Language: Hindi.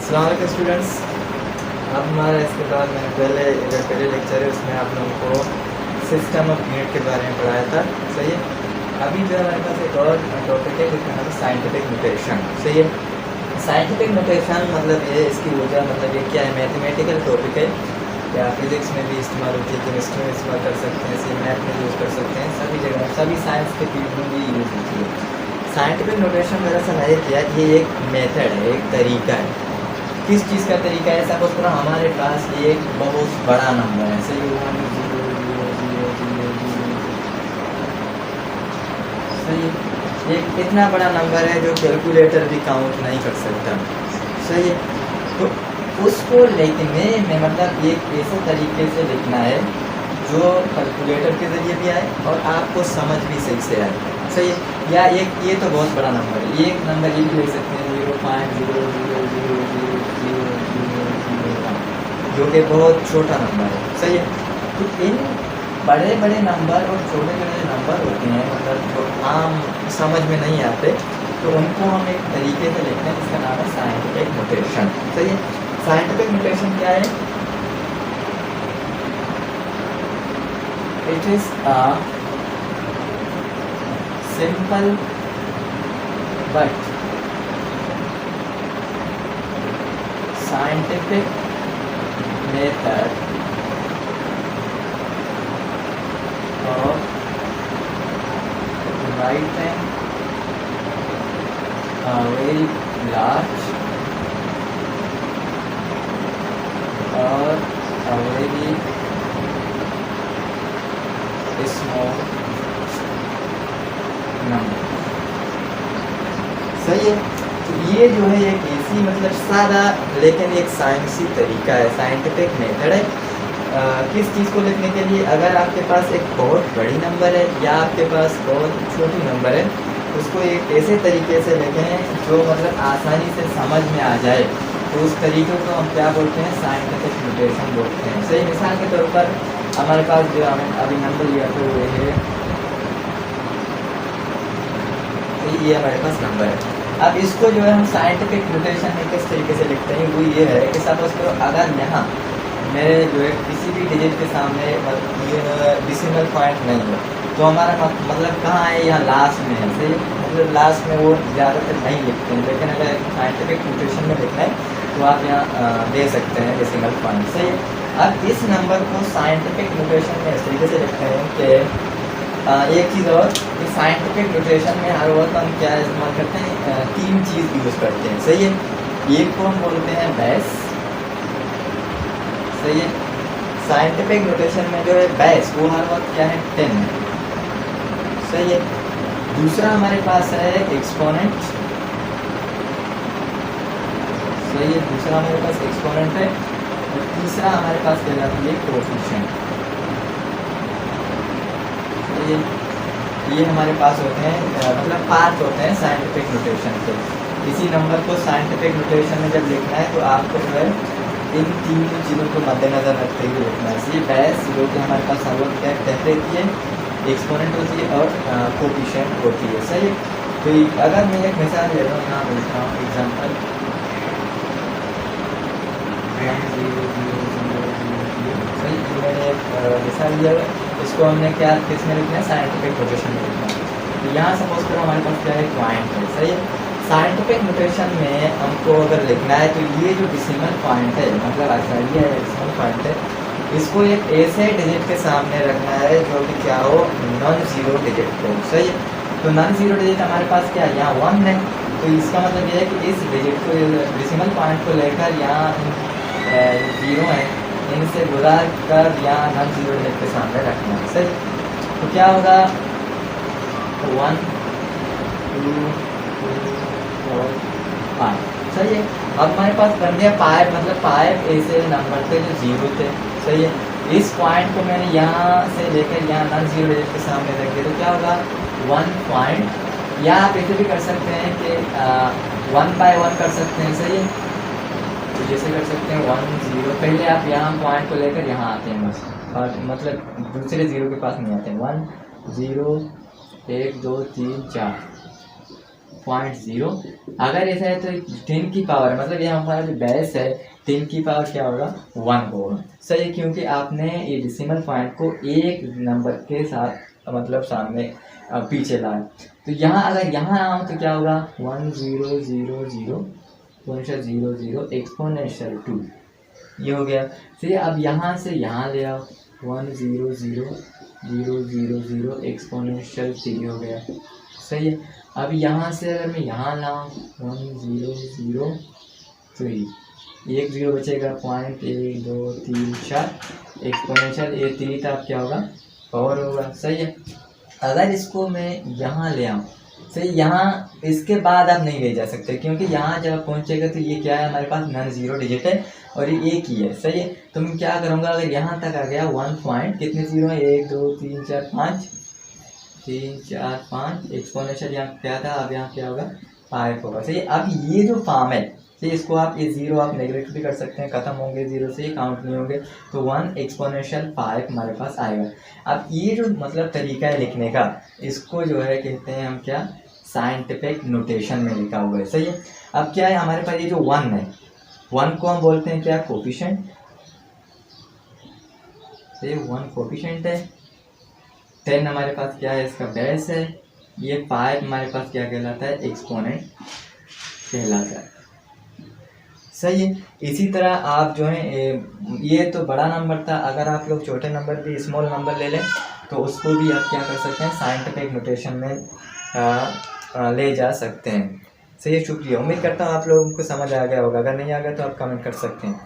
अस्सलाम वालेकुम स्टूडेंट्स। अब हमारा इसके बाद मैंने पहले लेक्चर है उसमें आप लोगों को सिस्टम ऑफ यूनिट के बारे में पढ़ाया था। सही है। अभी जो हमारे पास एक और टॉपिक है जिसका नाम है साइंटिफिक नोटेशन। सही है। साइंटिफिक नोटेशन मतलब ये इसकी वजह मतलब ये क्या है, मैथमेटिकल टॉपिक है या फिजिक्स में भी इस्तेमाल होती है, केमिस्ट्री में इस्तेमाल कर सकते हैं, मैथ में यूज़ कर सकते हैं, सभी जगह सभी साइंस के फील्ड में भी यूज़ होती है। साइंटिफिक नोटेशन दरअसल है क्या, ये एक मेथड है, एक तरीका है। किस चीज़ का तरीका है? सपोज करो हमारे पास एक बहुत बड़ा नंबर है, सही 1 0 0 0 0 0, सही है। एक इतना बड़ा नंबर है जो कैलकुलेटर भी काउंट नहीं कर सकता, सही है। तो उसको लिखने में मतलब एक ऐसे तरीके से लिखना है जो कैलकुलेटर के ज़रिए भी आए और आपको समझ भी सही से आए, सही है। या एक ये तो बहुत बड़ा नंबर है, एक नंबर ये भी लिख सकते हैं 0.000000, जो कि बहुत छोटा नंबर है, सही है। तो इन बड़े बड़े नंबर और छोटे छोटे नंबर होते हैं मतलब जो आम समझ में नहीं आते, तो उनको हम एक तरीके से लिखते हैं जिसका नाम है साइंटिफिक नोटेशन, सही है। साइंटिफिक नोटेशन क्या है? It is a simple but scientific method of writing a very large or a very small number, सही है। तो ये जो है एक ऐसी मतलब सादा लेकिन एक साइंसी तरीका है, साइंटिफिक मेथड है। किस चीज़ को लिखने के लिए? अगर आपके पास एक बहुत बड़ी नंबर है या आपके पास बहुत छोटी नंबर है, उसको एक ऐसे तरीके से लिखें जो मतलब आसानी से समझ में आ जाए, तो उस तरीके को हम क्या बोलते हैं? साइंटिफिक नोटेशन बोलते हैं, सही। मिसाल के तौर पर हमारे पास जो हमें अभी नंबर लिया तो वो है, ये हमारे पास नंबर है। अब इसको जो है हम साइंटिफिक नोटेशन में किस तरीके से लिखते हैं, वो ये है कि सपोज करो अगर यहाँ मेरे जो है किसी भी डिजिट के सामने डेसिमल पॉइंट नहीं है, तो हमारा मतलब कहाँ है? यहाँ लास्ट में है, सही। मतलब लास्ट में वो ज़्यादातर नहीं लिखते हैं, लेकिन अगर साइंटिफिक नोटेशन में लिखना है तो आप यहाँ दे सकते हैं डेसिमल पॉइंट, सही। अब इस नंबर को साइंटिफिक नोटेशन में इस तरीके से लिखते हैं कि एक चीज़ और कि साइंटिफिक नोटेशन में हर वक्त हम क्या इस्तेमाल करते हैं? 3 चीज़ यूज़ करते हैं, सही है। एक को हम बोलते हैं बेस, सही है। साइंटिफिक नोटेशन में जो है बेस वो हर वक्त क्या है? 10, सही है। दूसरा हमारे पास है एक्सपोनेंट, सही है। दूसरा हमारे पास एक्सपोनेंट है और तीसरा हमारे पास कहलाती है कोएफिशिएंट। ये हमारे पास होते हैं मतलब पार्ट होते हैं साइंटिफिक नोटेशन के। किसी नंबर को साइंटिफिक नोटेशन में जब लिखना है तो आपको जो है इन 3 चीज़ों को मद्देनज़र रखते हुए लिखना है। ये बेस जो कि हमारे पास हर वक्त क्या रहती है? एक्सपोनेंट होती है और कोएफिशिएंट होती है, सही। तो अगर मैं एक मिसाल ले रहा हूँ, यहाँ लिखता हूँ एग्जाम्पल 1 0 0 0 0, सही। मैंने एक मिसाल दिया है, इसको हमने क्या किस में लिखना है? साइंटिफिक नोटेशन में लिखना है। तो यहाँ सपोज करो हमारे पास क्या है? पॉइंट है, सही है। साइंटिफिक नोटेशन में हमको अगर लिखना है तो ये जो डेसिमल पॉइंट है मतलब आइडिया है, डेसिमल पॉइंट है, इसको एक ऐसे डिजिट के सामने रखना है जो कि क्या हो? नॉन ज़ीरो डिजिट हो, सही है। तो नॉन ज़ीरो डिजिट हमारे पास क्या है? यहाँ 1 है, तो इसका मतलब ये है कि इस डिजिट को डेसिमल पॉइंट को लेकर यहाँ 0 है, इनसे गुजार कर यहाँ नॉन ज़ीरो डिजिट के सामने रखना है, सही। तो क्या होगा? 1 2 3 4 5, सही है। अब हमारे पास बन गया 5, मतलब 5 ऐसे नंबर थे जो 0 थे, सही है। इस पॉइंट को मैंने यहाँ से लेकर यहाँ नॉन ज़ीरो डिजिट के सामने रख दिया, तो क्या होगा? 1 पॉइंट, या आप ऐसे भी कर सकते हैं कि 1 by 1 कर सकते हैं, सही है। तो जैसे कर सकते हैं 1 0, पहले आप यहाँ पॉइंट को लेकर यहाँ आते हैं बस, और मतलब दूसरे 0 के पास नहीं आते हैं। 1 0 1 2 3 4, 0.0। अगर ऐसा है तो 10 की पावर मतलब ये हमारा जो बेस है 10 की पावर क्या होगा 1 होगा। सही है, क्योंकि आपने ये डेसिमल पॉइंट को एक नंबर के साथ मतलब सामने पीछे लाया। तो यहाँ अगर यहाँ आऊँ तो क्या होगा 1000.00 एक्सपोनेंशियल 2 ये हो गया। फिर अब यहाँ से यहाँ ले आओ 100.000 एक्सपोनेंशियल 3 हो गया। सही है, अब यहाँ से अगर मैं यहाँ लाऊँ 1003 एक जीरो बचेगा 0.1234 एक्सपोनेंशियल ये 3 था क्या होगा पावर होगा। सही है, अगर इसको मैं यहाँ ले आऊँ सही यहाँ इसके बाद आप नहीं ले जा सकते क्योंकि यहाँ जब आप पहुँचेगा तो ये क्या है हमारे पास नॉन जीरो डिजिट है और ये एक ही है। सही है, तो मैं क्या करूँगा अगर यहाँ तक आ गया 1 पॉइंट कितने जीरो है 1 2 3 4 5 3 4 5 एक्सपोनेंशियल यहाँ क्या था अब यहाँ क्या होगा 5 होगा। सही है, अब ये जो फॉर्म है सही इसको आप ये जीरो आप नेगलेक्ट भी कर सकते हैं, खत्म होंगे जीरो से काउंट नहीं होंगे तो 1 एक्सपोनेंशियल 5 हमारे पास आएगा। अब ये जो मतलब तरीका है लिखने का इसको जो है कहते हैं हम क्या साइंटिफिक नोटेशन में लिखा हुआ है। सही है, अब क्या है हमारे पास ये जो 1 है 1 को हम बोलते हैं क्या कोफिशिएंट। सही 1 कोफिशिएंट है, 10 हमारे पास क्या है इसका बेस है, ये 5 हमारे पास क्या कहलाता है एक्सपोनेंट कहलाता है। सही है, इसी तरह आप जो है ये तो बड़ा नंबर था, अगर आप लोग छोटे नंबर भी स्मॉल नंबर ले लें तो उसको भी आप क्या कर सकते हैं साइंटिफिक नोटेशन में ले जा सकते हैं। सही है, शुक्रिया, उम्मीद करता हूँ आप लोगों को समझ आ गया होगा, अगर नहीं आ गया तो आप कमेंट कर सकते हैं।